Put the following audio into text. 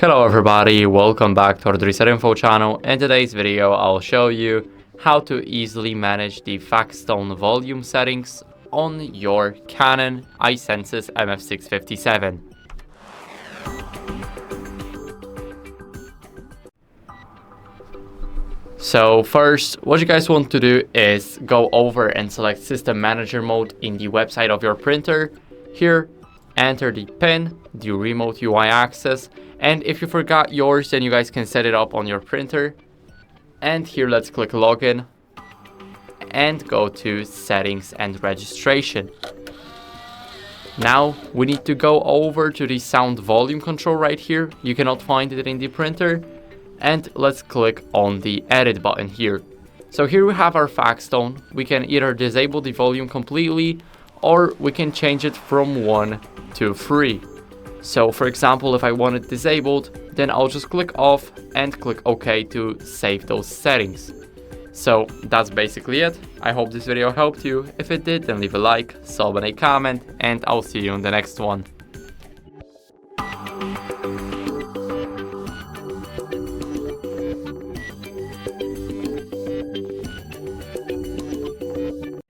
Hello everybody, welcome back to hardreset.info channel. In today's video I'll show you how to easily manage the fax tone volume settings on your Canon i-SENSYS MF657. So first, what you guys want to do is go over and select System Manager mode in the website of your printer. Here, enter the PIN, the remote UI access, and if you forgot yours, then you guys can set it up on your printer. And here, let's click Login and go to Settings and Registration. Now, we need to go over to the sound volume control right here. You cannot find it in the printer. And let's click on the Edit button here. So here we have our fax tone. We can either disable the volume completely, or we can change it from 1 to 3. So for example, if I want it disabled, then I'll just click off and click OK to save those settings. So that's basically it. I hope this video helped you. If it did, then leave a like, sub and a comment, and I'll see you in the next one.